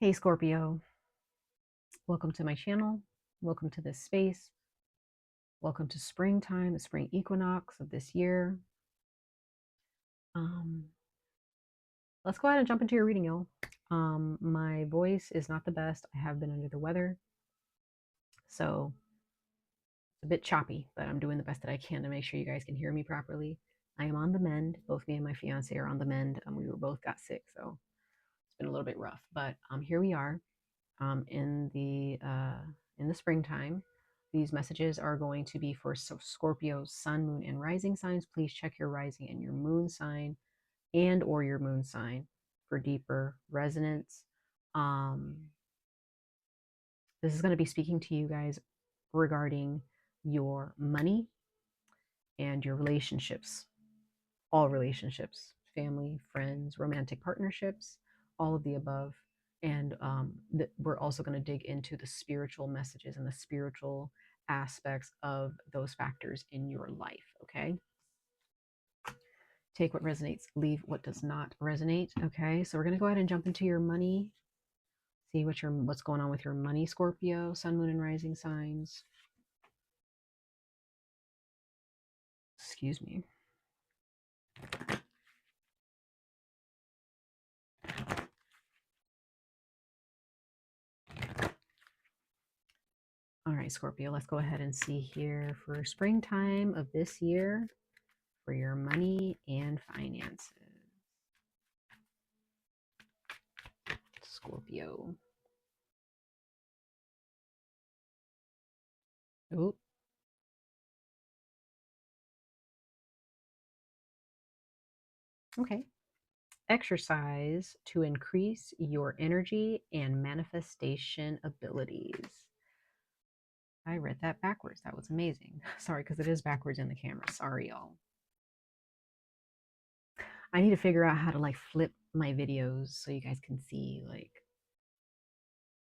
Hey Scorpio, welcome to my channel. Welcome to this space. Welcome to springtime, the spring equinox of this year. Um, let's go ahead and jump into your reading, y'all. My voice is not the best. I have been under the weather, so it's a bit choppy, but I'm doing the best that I can to make sure you guys can hear me properly. I am on the mend. Both me and my fiance are on the mend. We were both got sick, so it's been a little bit rough. But here we are. In the springtime. These messages are going to be for Scorpio, sun, moon, and rising signs. Please check your rising and your moon sign and or your moon sign for deeper resonance. This is going to be speaking to you guys regarding your money and your relationships, all relationships, family, friends, romantic partnerships, all of the above. And we're also going to dig into the spiritual messages and the spiritual aspects of those factors in your life. Okay. Take what resonates, leave what does not resonate. Okay. So we're going to go ahead and jump into your money. See what's going on with your money, Scorpio, sun, moon, and rising signs. Excuse me. All right, Scorpio, let's go ahead and see here for springtime of this year for your money and finances. Scorpio. Oh. Okay. Exercise to increase your energy and manifestation abilities. I read that backwards. That was amazing. Sorry, because it is backwards in the camera. Sorry, y'all. I need to figure out how to like flip my videos so you guys can see like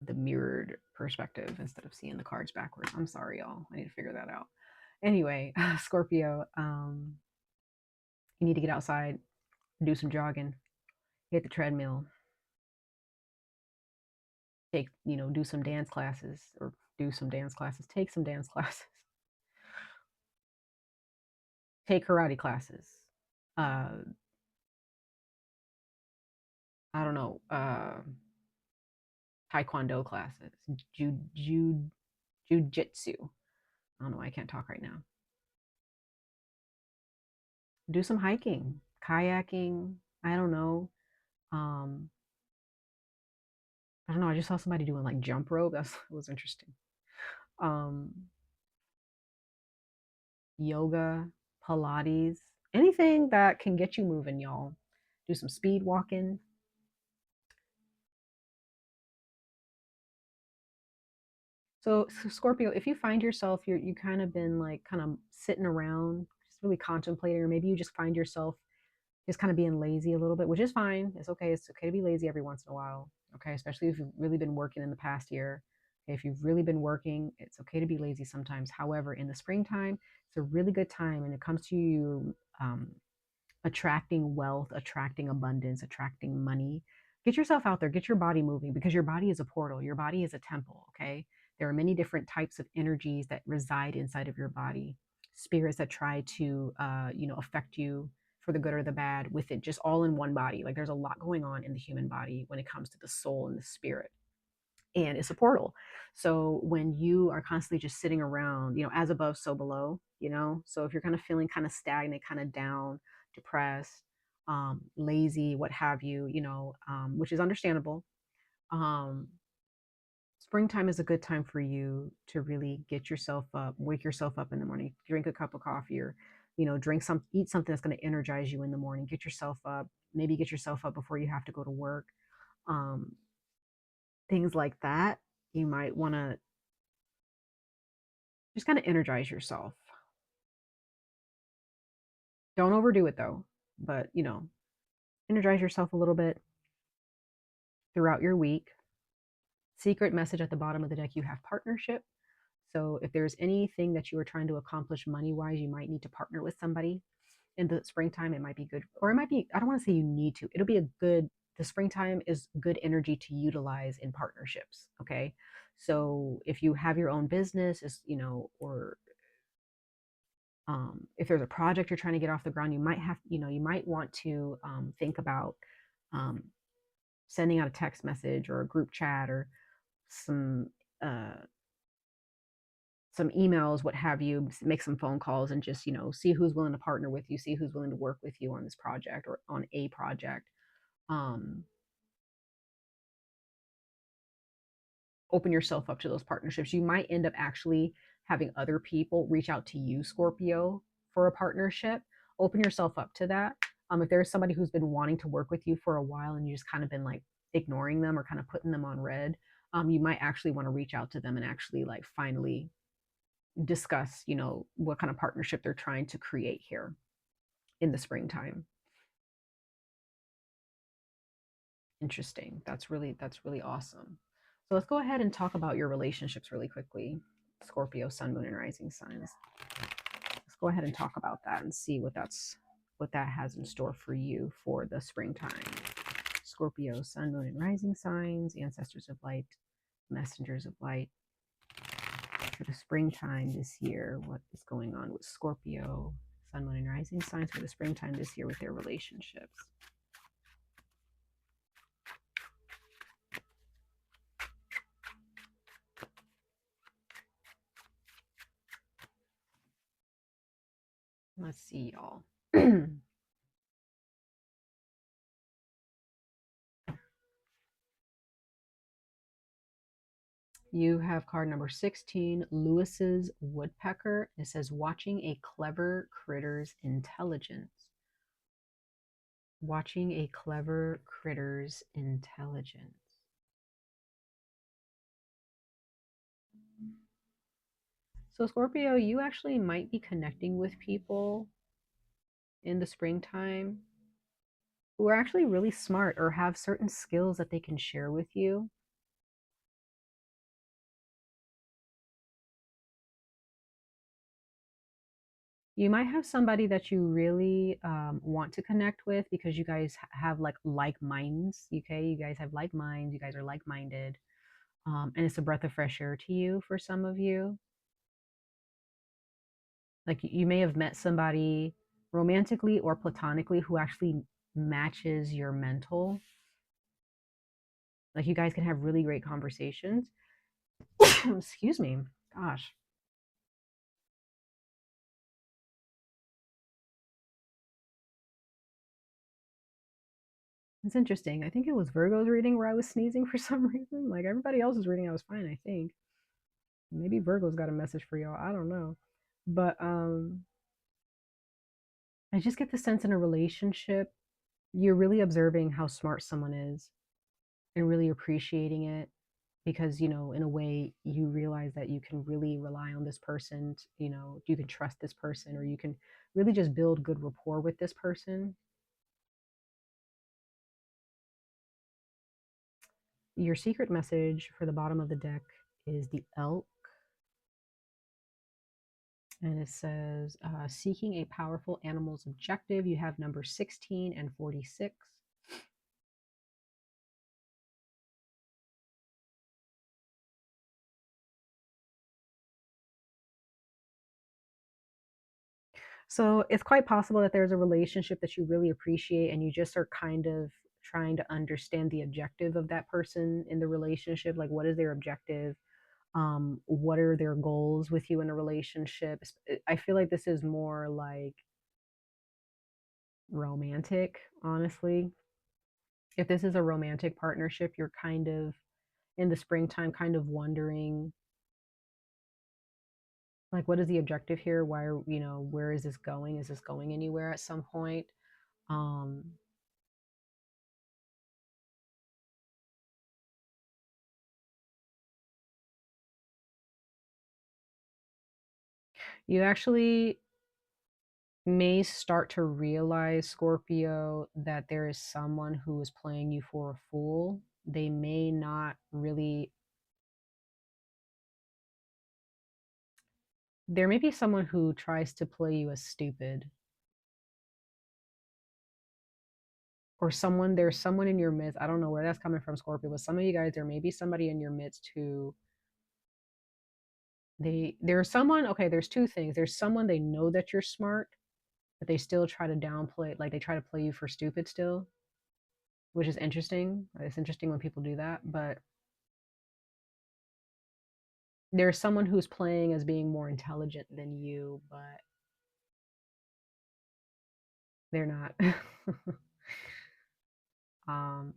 the mirrored perspective instead of seeing the cards backwards. I'm sorry, y'all. I need to figure that out. Anyway, Scorpio, you need to get outside, do some jogging, hit the treadmill, do some dance classes or do some dance classes, take some dance classes, take karate classes. I don't know, taekwondo classes, jujitsu. I don't know why I can't talk right now. Do some hiking, kayaking. I don't know. Um, I don't know. I just saw somebody doing like jump rope. That was interesting. Um, Yoga, Pilates, anything that can get you moving, y'all. Do some speed walking. So Scorpio, if you find yourself you kind of been like kind of sitting around, just really contemplating, or maybe you just find yourself just kind of being lazy a little bit, which is fine. It's okay. It's okay to be lazy every once in a while. Okay, especially if you've really been working in the past year. Okay, if you've really been working, it's okay to be lazy sometimes. However, in the springtime, it's a really good time when it comes to you attracting wealth, attracting abundance, attracting money. Get yourself out there, get your body moving because your body is a portal. Your body is a temple. Okay. There are many different types of energies that reside inside of your body, spirits that try to, affect you for the good or the bad with it just all in one body. Like there's a lot going on in the human body when it comes to the soul and the spirit. And it's a portal. So when you are constantly just sitting around, as above, so below, so if you're kind of feeling kind of stagnant, kind of down, depressed, lazy, what have you, which is understandable. Um, Springtime is a good time for you to really get yourself up, wake yourself up in the morning, drink a cup of coffee or, eat something that's going to energize you in the morning, get yourself up, maybe get yourself up before you have to go to work. Um, Things like that. You might want to just kind of energize yourself. Don't overdo it though, but energize yourself a little bit throughout your week. Secret message at the bottom of the deck, you have partnership. So if there's anything that you are trying to accomplish money wise, you might need to partner with somebody in the springtime. It might be good, or it might be, I don't want to say you need to, it'll be a good the springtime is good energy to utilize in partnerships. Okay. So if you have your own business, is, or if there's a project you're trying to get off the ground, you might want to think about um, sending out a text message or a group chat or some uh, some emails, what have you, make some phone calls and just, see who's willing to partner with you, see who's willing to work with you on this project or on a project. Um, Open yourself up to those partnerships. You might end up actually having other people reach out to you, Scorpio, for a partnership. Open yourself up to that. If there's somebody who's been wanting to work with you for a while and you just kind of been like ignoring them or kind of putting them on red, you might actually want to reach out to them and actually like finally discuss, what kind of partnership they're trying to create here in the springtime. Interesting. That's really awesome. So let's go ahead and talk about your relationships really quickly. Scorpio, sun, moon, and rising signs. Let's go ahead and talk about that and see what that has in store for you for the springtime. Scorpio, sun, moon, and rising signs, ancestors of light, messengers of light. For the springtime this year, what is going on with Scorpio, sun, moon, and rising signs for the springtime this year with their relationships? Let's see, y'all. You have card number 16, Lewis's Woodpecker. It says, watching a clever critter's intelligence. Watching a clever critter's intelligence. So, Scorpio, you actually might be connecting with people in the springtime who are actually really smart or have certain skills that they can share with you. You might have somebody that you really want to connect with because you guys have like minds. Okay, you guys have like minds. You guys are like minded, and it's a breath of fresh air to you for some of you. Like you may have met somebody romantically or platonically who actually matches your mental. Like you guys can have really great conversations. Excuse me. Gosh. It's interesting. I think it was Virgo's reading where I was sneezing for some reason. Like everybody else's reading, I was fine, I think. Maybe Virgo's got a message for y'all. I don't know. But I just get the sense in a relationship, you're really observing how smart someone is and really appreciating it because, in a way, you realize that you can really rely on this person. You can trust this person or you can really just build good rapport with this person. Your secret message for the bottom of the deck is the elk. And it says, seeking a powerful animal's objective. You have number 16 and 46. So it's quite possible that there's a relationship that you really appreciate and you just are kind of trying to understand the objective of that person in the relationship. Like, what is their objective? What are their goals with you in a relationship? I feel like this is more like romantic, honestly. If this is a romantic partnership, you're kind of in the springtime, kind of wondering, like, what is the objective here? Why are, where is this going? Is this going anywhere at some point? Um, you actually may start to realize, Scorpio, that there is someone who is playing you for a fool. They may not really, there may be someone who tries to play you as stupid or someone, there's someone in your midst. I don't know where that's coming from, Scorpio, but some of you guys, there may be somebody in your midst who there's someone, okay, there's two things. There's someone, they know that you're smart, but they still try to downplay, like they try to play you for stupid still, which is interesting. It's interesting when people do that, but there's someone who's playing as being more intelligent than you, but they're not. um,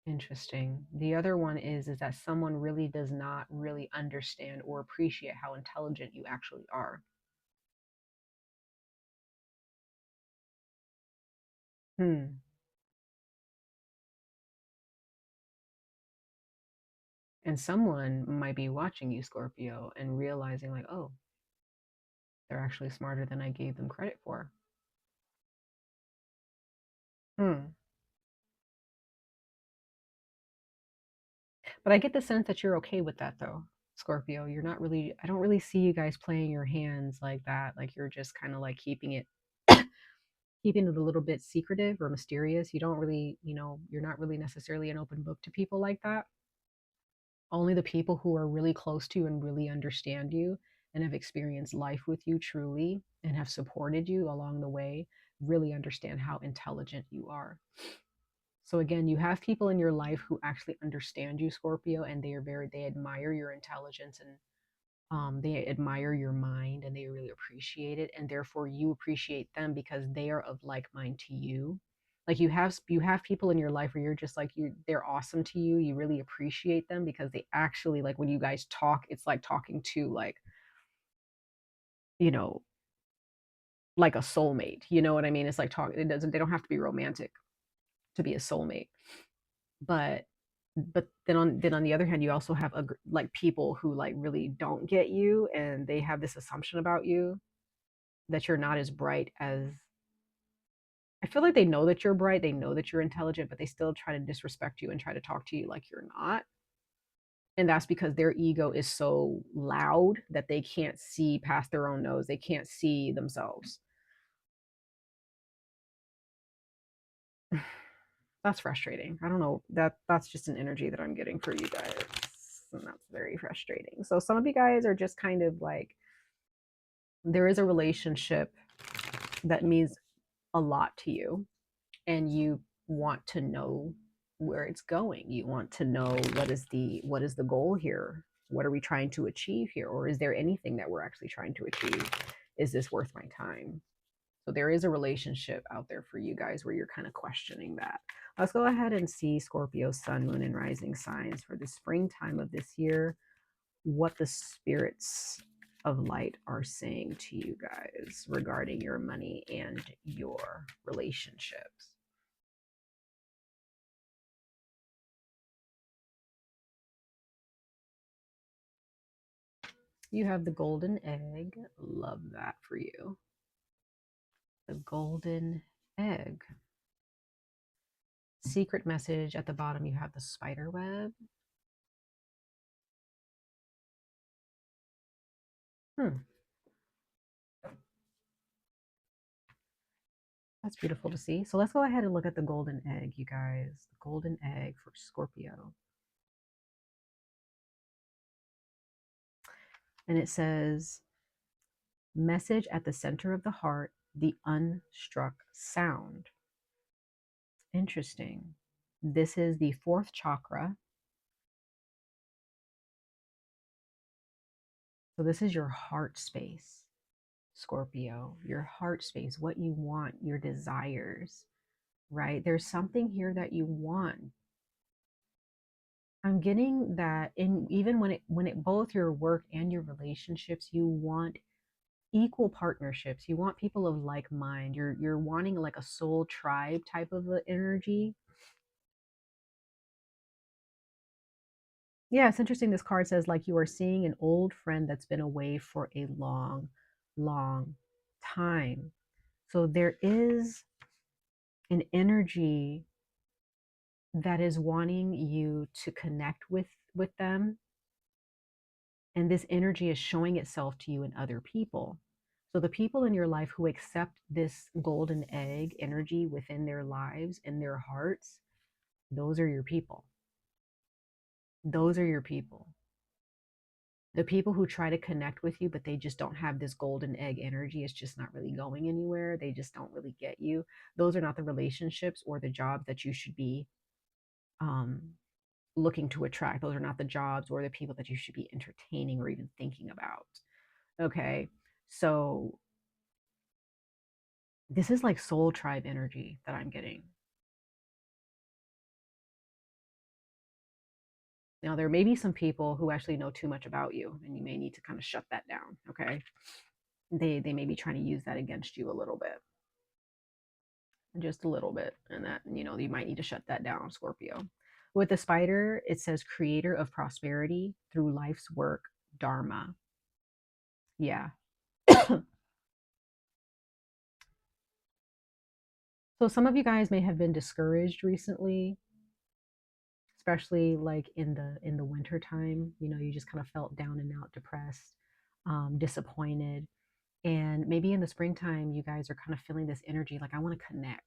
Interesting. The other one is that someone really does not really understand or appreciate how intelligent you actually are. Hmm. And someone might be watching you, Scorpio, and realizing like, oh, they're actually smarter than I gave them credit for. Hmm. But I get the sense that you're okay with that though, Scorpio. You're not really, I don't really see you guys playing your hands like that. Like you're just kind of like keeping it a little bit secretive or mysterious. You don't really, you're not really necessarily an open book to people like that. Only the people who are really close to you and really understand you and have experienced life with you truly and have supported you along the way really understand how intelligent you are. So again, you have people in your life who actually understand you, Scorpio, and they admire your intelligence, and they admire your mind, and they really appreciate it, and therefore you appreciate them because they are of like mind to you. Like you have people in your life where you're just like they're awesome to you. You really appreciate them because they actually, like, when you guys talk, it's like talking to, like, you know like a soulmate. You know what I mean? It's like talk. It doesn't. They don't have to be romantic to be a soulmate, but then on the other hand, you also have like people who like really don't get you, and they have this assumption about you that you're not as bright as. I feel like they know that you're bright, they know that you're intelligent, but they still try to disrespect you and try to talk to you like you're not. And that's because their ego is so loud that they can't see past their own nose. They can't see themselves. That's frustrating. I don't know. That's just an energy that I'm getting for you guys. And that's very frustrating. So some of you guys are just kind of like, there is a relationship that means a lot to you, and you want to know where it's going. You want to know what is the goal here? What are we trying to achieve here? Or is there anything that we're actually trying to achieve? Is this worth my time? So there is a relationship out there for you guys where you're kind of questioning that. Let's go ahead and see Scorpio sun, moon, and rising signs for the springtime of this year, what the spirits of light are saying to you guys regarding your money and your relationships. You have the golden egg. Love that for you. The golden egg. Secret message at the bottom, you have the spider web. Hmm. That's beautiful to see. So let's go ahead and look at the golden egg, you guys. The golden egg for Scorpio. And it says, message at the center of the heart, the unstruck sound. Interesting. This is the fourth chakra. So this is your heart space, Scorpio. Your heart space, what you want, your desires, right? There's something here that you want. I'm getting that in, even when it both your work and your relationships, you want equal partnerships. You want people of like mind. You're wanting like a soul tribe type of a energy. Yeah, it's interesting. This card says like you are seeing an old friend that's been away for a long, long time. So there is an energy that is wanting you to connect with them, and this energy is showing itself to you in other people. So the people in your life who accept this golden egg energy within their lives and their hearts, those are your people. Those are your people. The people who try to connect with you, but they just don't have this golden egg energy, it's just not really going anywhere. They just don't really get you. Those are not the relationships or the jobs that you should be um, looking to attract. Those are not the jobs or the people that you should be entertaining or even thinking about. Okay. So this is like soul tribe energy that I'm getting. Now, there may be some people who actually know too much about you, and you may need to kind of shut that down. Okay. They may be trying to use that against you a little bit, just a little bit. And that, you might need to shut that down, Scorpio. With the spider, it says creator of prosperity through life's work, Dharma. Yeah. So some of you guys may have been discouraged recently, especially like in the winter time. You just kind of felt down and out, depressed, disappointed. And maybe in the springtime, you guys are kind of feeling this energy like, I want to connect.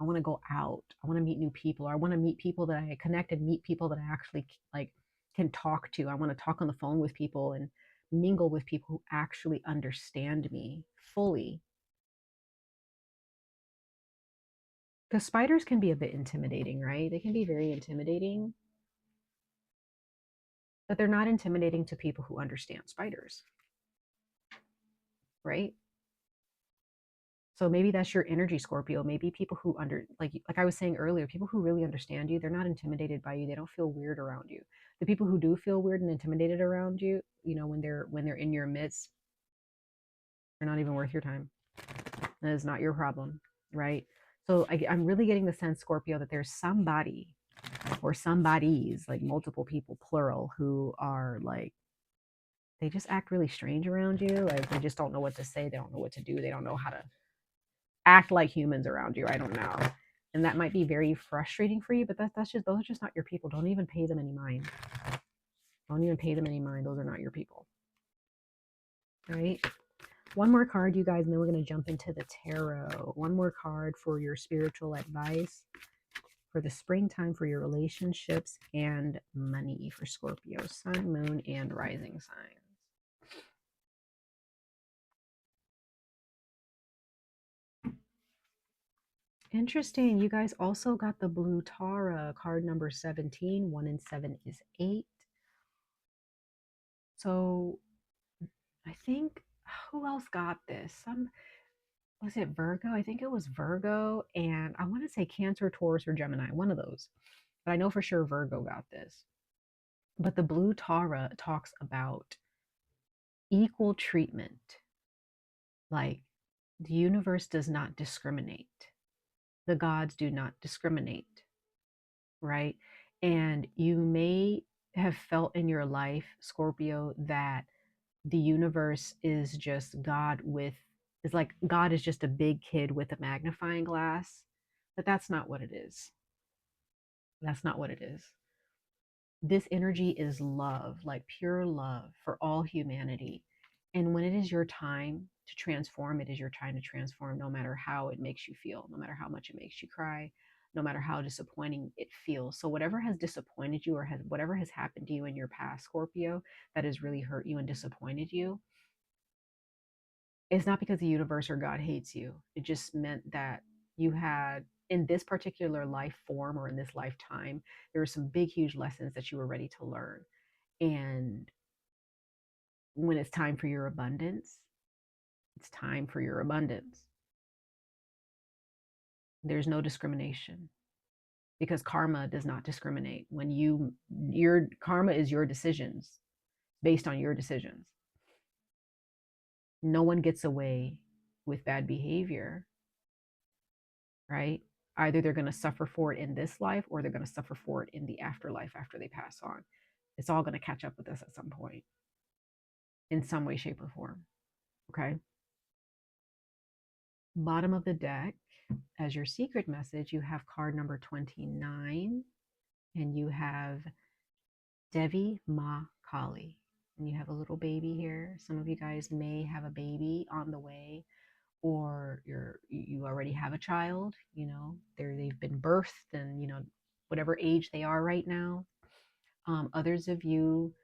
I want to go out. I want to meet new people. Or I want to meet people that I connect and meet people that I actually like can talk to. I want to talk on the phone with people and mingle with people who actually understand me fully. Because spiders can be a bit intimidating, right? They can be very intimidating, but they're not intimidating to people who understand spiders, right? So maybe that's your energy, Scorpio. Maybe people who like I was saying earlier, people who really understand you, they're not intimidated by you. They don't feel weird around you. The people who do feel weird and intimidated around you, when they're in your midst, they're not even worth your time. That is not your problem, right? So I'm really getting the sense, Scorpio, that there's somebody or somebodies, like multiple people, plural, who are like, they just act really strange around you. Like they just don't know what to say. They don't know what to do. They don't know how to act like humans around you. I don't know. And that might be very frustrating for you, but those are just not your people. Don't even pay them any mind. Don't even pay them any mind. Those are not your people. All right. One more card, you guys, and then we're going to jump into the tarot. One more card for your spiritual advice for the springtime for your relationships and money for Scorpio, sun, moon, and rising signs. Interesting. You guys also got the blue Tara, card number 17. 1 and 7 is 8. So I think, who else got this? Was it Virgo? I think it was Virgo. And I want to say Cancer, Taurus, or Gemini, one of those. But I know for sure Virgo got this. But the blue Tara talks about equal treatment. Like the universe does not discriminate. The gods do not discriminate, right? And you may have felt in your life, Scorpio, that the universe is just is like God is just a big kid with a magnifying glass. But that's not what it is. That's not what it is. This energy is love, like pure love for all humanity. And when it is your time to transform, it is your time to transform, no matter how it makes you feel, no matter how much it makes you cry, no matter how disappointing it feels. So whatever has disappointed you or whatever has happened to you in your past, Scorpio, that has really hurt you and disappointed you, it's not because the universe or God hates you. It just meant that you had, in this particular life form or in this lifetime, there were some big, huge lessons that you were ready to learn. And when it's time for your abundance, it's time for your abundance. There's no discrimination because karma does not discriminate. Your karma is your decisions based on your decisions. No one gets away with bad behavior, right? Either they're going to suffer for it in this life or they're going to suffer for it in the afterlife after they pass on. It's all going to catch up with us at some point in some way, shape, or form. Okay. Bottom of the deck, As your secret message, you have card number 29, and you have 𝍊🋼🍼. And you have a little baby here. Some of you guys may have a baby on the way, or you already have a child, they've been birthed, and whatever age they are right now. Others of you,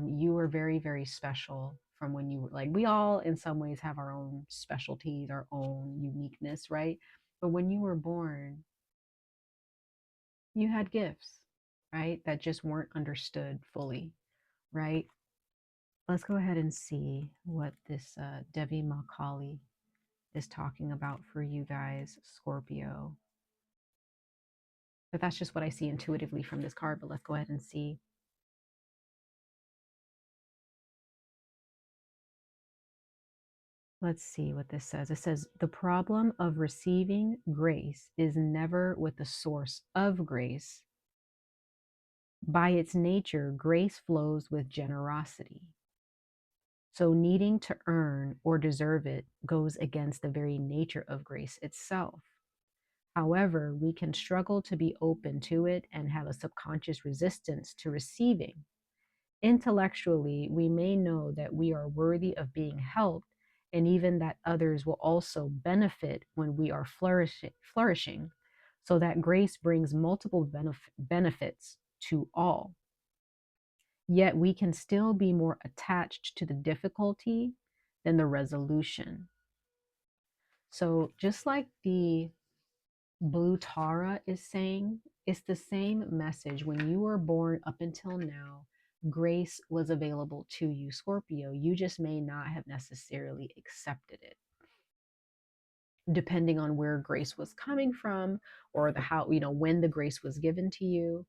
you are very, very special from when you were, like, we all in some ways have our own specialties, our own uniqueness, right? But when you were born, you had gifts, right? That just weren't understood fully, right? Let's go ahead and see what this 𝍊🋼🍼 is talking about for you guys, Scorpio. But that's just what I see intuitively from this card. But let's go ahead and see. Let's see what this says. It says, the problem of receiving grace is never with the source of grace. By its nature, grace flows with generosity. So needing to earn or deserve it goes against the very nature of grace itself. However, we can struggle to be open to it and have a subconscious resistance to receiving. Intellectually, we may know that we are worthy of being helped, and even that others will also benefit when we are flourishing, so that grace brings multiple benefits to all. Yet we can still be more attached to the difficulty than the resolution. So just like the Blue Tara is saying, it's the same message. When you were born up until now, grace was available to you, Scorpio. You just may not have necessarily accepted it, depending on where grace was coming from, or when the grace was given to you.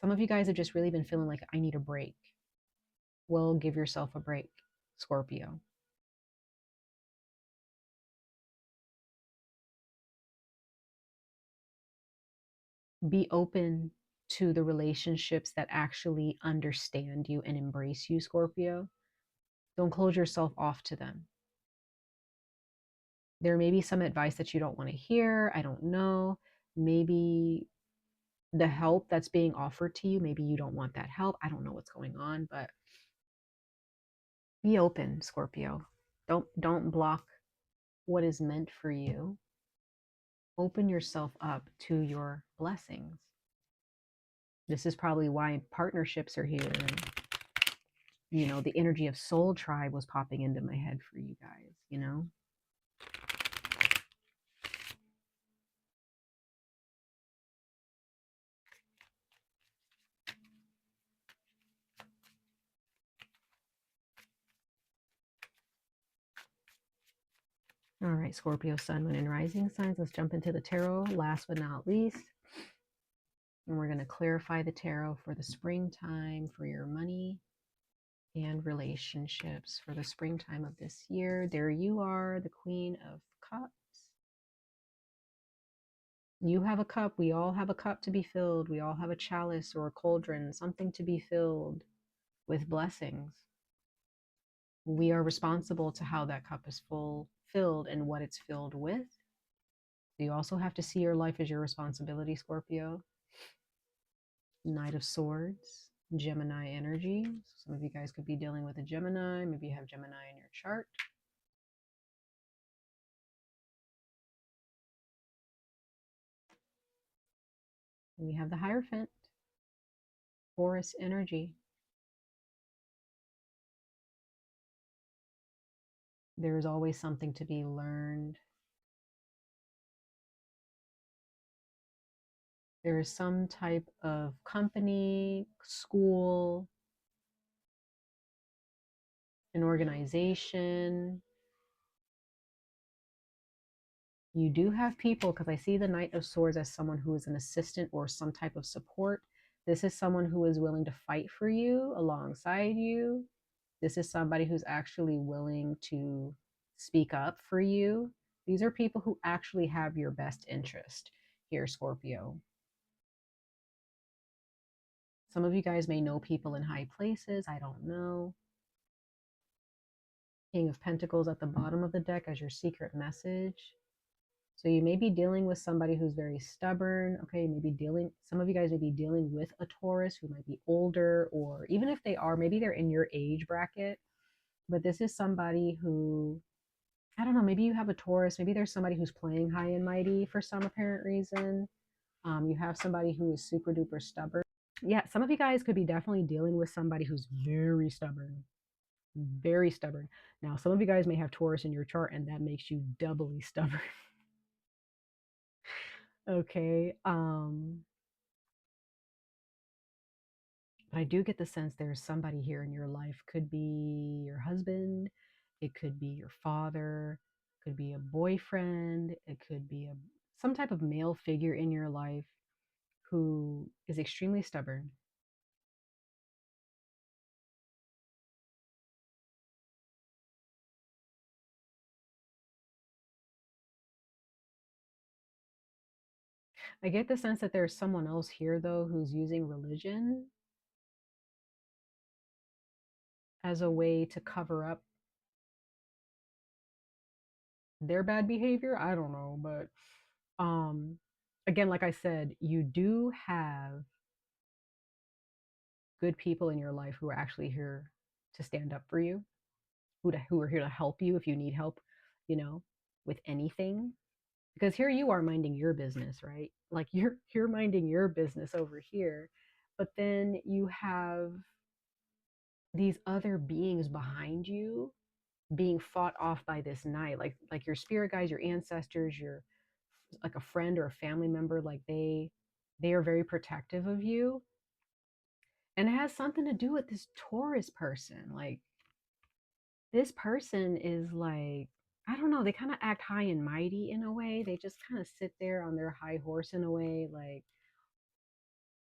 Some of you guys have just really been feeling like, I need a break. Well, give yourself a break, Scorpio. Be open to the relationships that actually understand you and embrace you, Scorpio. Don't close yourself off to them. There may be some advice that you don't want to hear. I don't know. Maybe the help that's being offered to you, maybe you don't want that help. I don't know what's going on, but be open, Scorpio. Don't block what is meant for you. Open yourself up to your blessings. This is probably why partnerships are here. And the energy of soul tribe was popping into my head for you guys. All right, Scorpio, Sun, Moon, and Rising signs. Let's jump into the tarot. Last but not least, and we're going to clarify the tarot for the springtime for your money and relationships for the springtime of this year. There you are, the Queen of Cups. You have a cup. We all have a cup to be filled. We all have a chalice or a cauldron, something to be filled with blessings. We are responsible to how that cup is filled and what it's filled with. You also have to see your life as your responsibility, Scorpio. Knight of Swords, Gemini energy. Some of you guys could be dealing with a Gemini. Maybe you have Gemini in your chart. And we have the Hierophant, Taurus energy. There is always something to be learned. There is some type of company, school, an organization. You do have people, because I see the Knight of Swords as someone who is an assistant or some type of support. This is someone who is willing to fight for you, alongside you. This is somebody who's actually willing to speak up for you. These are people who actually have your best interest here, Scorpio. Some of you guys may know people in high places. I don't know. King of Pentacles at the bottom of the deck as your secret message. So you may be dealing with somebody who's very stubborn. Okay, maybe dealing, some of you guys may be dealing with a Taurus who might be older, or even if they are, maybe they're in your age bracket. But this is somebody who, I don't know, maybe you have a Taurus, maybe there's somebody who's playing high and mighty for some apparent reason. You have somebody who is super duper stubborn. Yeah, some of you guys could be definitely dealing with somebody who's very stubborn, very stubborn. Now, some of you guys may have Taurus in your chart, and that makes you doubly stubborn. Okay. But I do get the sense there's somebody here in your life. Could be your husband, it could be your father, could be a boyfriend, it could be some type of male figure in your life who is extremely stubborn. I get the sense that there's someone else here though who's using religion as a way to cover up their bad behavior. I don't know, but um again, like I said, you do have good people in your life who are actually here to stand up for you, who are here to help you if you need help, you know, with anything. Because here you are minding your business, right? Like you're minding your business over here, but then you have these other beings behind you being fought off by this night, like your spirit guides, your ancestors, your like a friend or a family member, like they are very protective of you. And it has something to do with this Taurus person. Like this person is like, I don't know, they kind of act high and mighty in a way. They just kind of sit there on their high horse in a way, like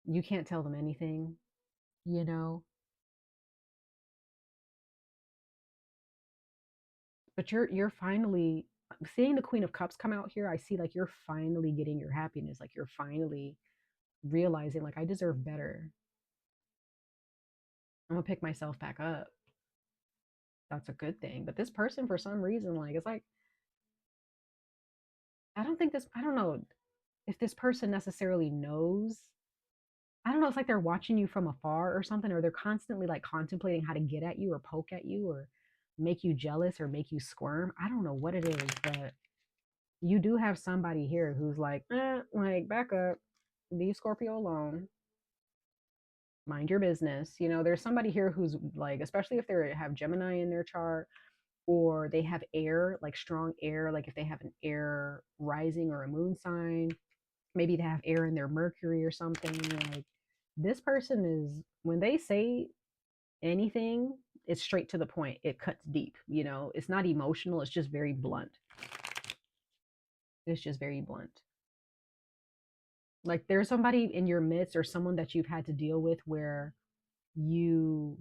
you can't tell them anything, you know? But you're finally seeing the Queen of Cups come out here. I see like you're finally getting your happiness. Like you're finally realizing like I deserve better. I'm gonna pick myself back up. That's a good thing. But this person, for some reason, like it's like I don't know if this person necessarily knows. I don't know, it's like they're watching you from afar or something, or they're constantly like contemplating how to get at you or poke at you or make you jealous or make you squirm. I don't know what it is, but you do have somebody here who's like back up, leave Scorpio alone, mind your business. You know, there's somebody here who's like, especially if they have Gemini in their chart or they have air, like strong air, like if they have an air rising or a moon sign, maybe they have air in their Mercury or something. Like this person is, when they say anything, it's straight to the point. It cuts deep, you know, it's not emotional, it's just very blunt. It's just very blunt. Like there's somebody in your midst or someone that you've had to deal with where you,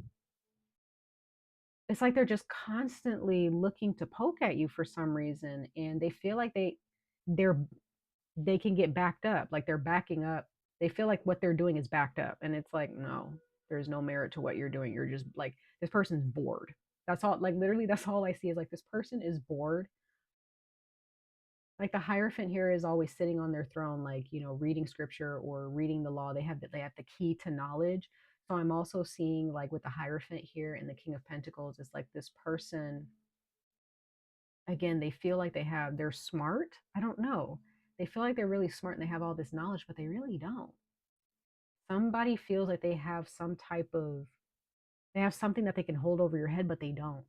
it's like they're just constantly looking to poke at you for some reason, and they feel like they're they can get backed up, like they're backing up. They feel like what they're doing is backed up, and it's like no, there's no merit to what you're doing. You're just like, this person's bored. That's all, like literally that's all I see is like this person is bored. Like the Hierophant here is always sitting on their throne, like, you know, reading scripture or reading the law. They have the key to knowledge. So I'm also seeing like with the Hierophant here and the King of Pentacles, it's like this person, again, they feel like they're smart. I don't know. They feel like they're really smart and they have all this knowledge, but they really don't. Somebody feels like they have some type of, they have something that they can hold over your head, but they don't.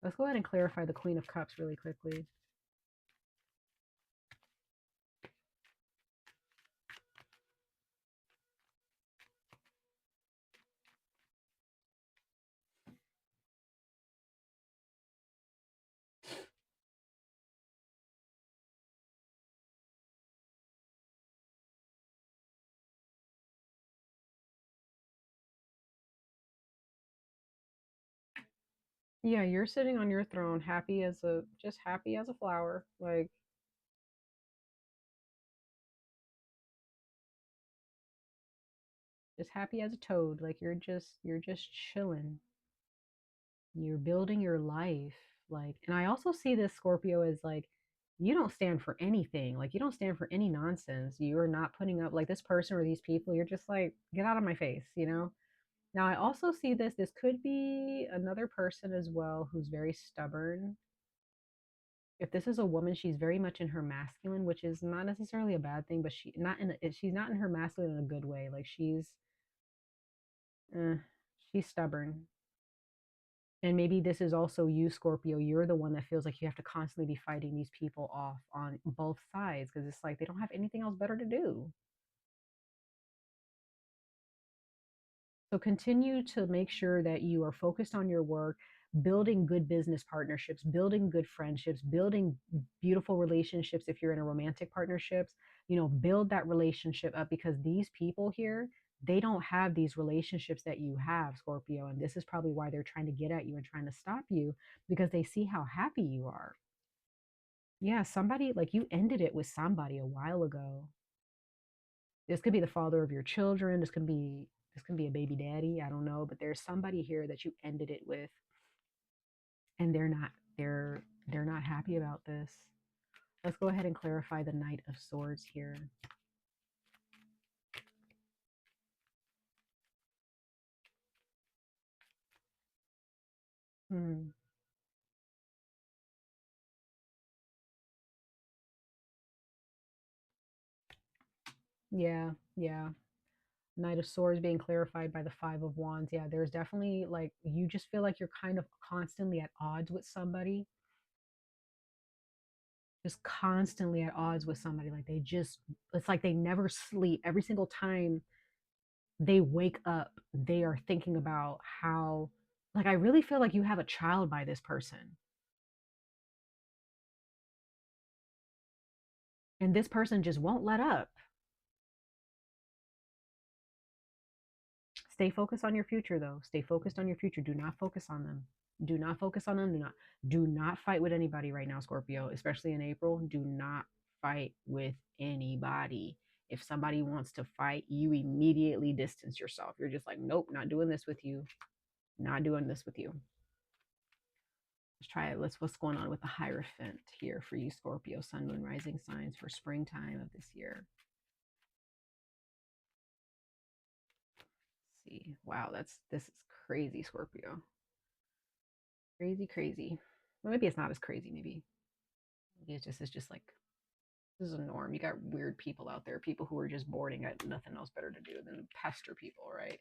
Let's go ahead and clarify the Queen of Cups really quickly. Yeah, you're sitting on your throne, happy as a, just happy as a flower. Like, just happy as a toad. Like you're just chilling. You're building your life. Like, and I also see this Scorpio as like, you don't stand for anything. Like, you don't stand for any nonsense. You're not putting up like this person or these people. You're just like, get out of my face, you know? Now, I also see this could be another person as well who's very stubborn. If this is a woman, she's very much in her masculine, which is not necessarily a bad thing, but she's not in her masculine in a good way. Like uh, she's stubborn. And maybe this is also you, Scorpio. You're the one that feels like you have to constantly be fighting these people off on both sides because it's like they don't have anything else better to do. So continue to make sure that you are focused on your work, building good business partnerships, building good friendships, building beautiful relationships if you're in a romantic partnerships, build that relationship up because these people here, they don't have these relationships that you have, Scorpio, and this is probably why they're trying to get at you and trying to stop you because they see how happy you are. Yeah, somebody like you ended it with somebody a while ago. This could be the father of your children. This could be a baby daddy. I don't know, but there's somebody here that you ended it with, and they're not happy about this. Let's go ahead and clarify the Knight of Swords here. Hmm. Yeah, yeah. Knight of Swords being clarified by the Five of Wands. Yeah, there's definitely like you just feel like you're kind of constantly at odds with somebody, just constantly at odds with somebody. Like it's like they never sleep. Every single time they wake up, they are thinking about how, like, I really feel like you have a child by this person. And this person just won't let up. Stay focused on your future, though. Stay focused on your future. Do not focus on them. Do not focus on them. Do not fight with anybody right now, Scorpio, especially in April. Do not fight with anybody. If somebody wants to fight, you immediately distance yourself. You're just like, nope, not doing this with you. Not doing this with you. Let's try it. What's going on with the Hierophant here for you, Scorpio, Sun, Moon, Rising signs for springtime of this year. Let's see. Wow, this is crazy, Scorpio. Crazy, crazy. Well, maybe it's not as crazy. Maybe it's just like this is a norm. You got weird people out there, people who are just bored and got nothing else better to do than pester people, right?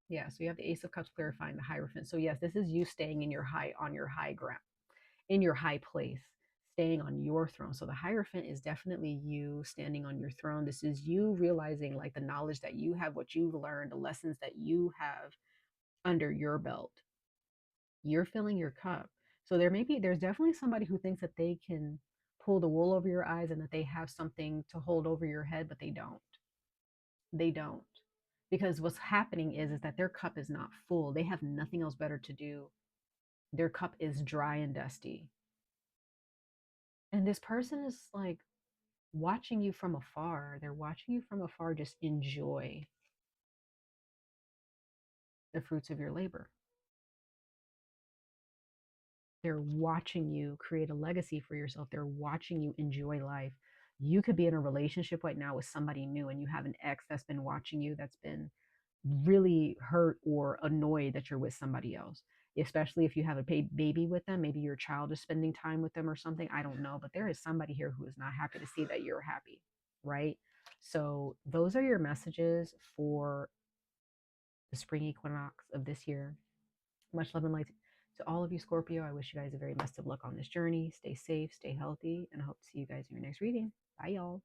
Yeah. So you have the Ace of Cups clarifying the Hierophant. So yes, this is you staying in your high ground, in your high place, staying on your throne. So the Hierophant is definitely you standing on your throne. This is you realizing like the knowledge that you have, what you've learned, the lessons that you have under your belt. You're filling your cup. So there's definitely somebody who thinks that they can pull the wool over your eyes and that they have something to hold over your head, but they don't. They don't. Because what's happening is that their cup is not full. They have nothing else better to do. Their cup is dry and dusty. And this person is like watching you from afar. They're watching you from afar, just enjoy the fruits of your labor. They're watching you create a legacy for yourself. They're watching you enjoy life. You could be in a relationship right now with somebody new and you have an ex that's been watching you, that's been really hurt or annoyed that you're with somebody else, especially if you have a baby with them. Maybe your child is spending time with them or something. I don't know. But there is somebody here who is not happy to see that you're happy, right? So, those are your messages for the spring equinox of this year. Much love and light to all of you, Scorpio. I wish you guys the very best of luck on this journey. Stay safe, stay healthy, and I hope to see you guys in your next reading. Bye, y'all.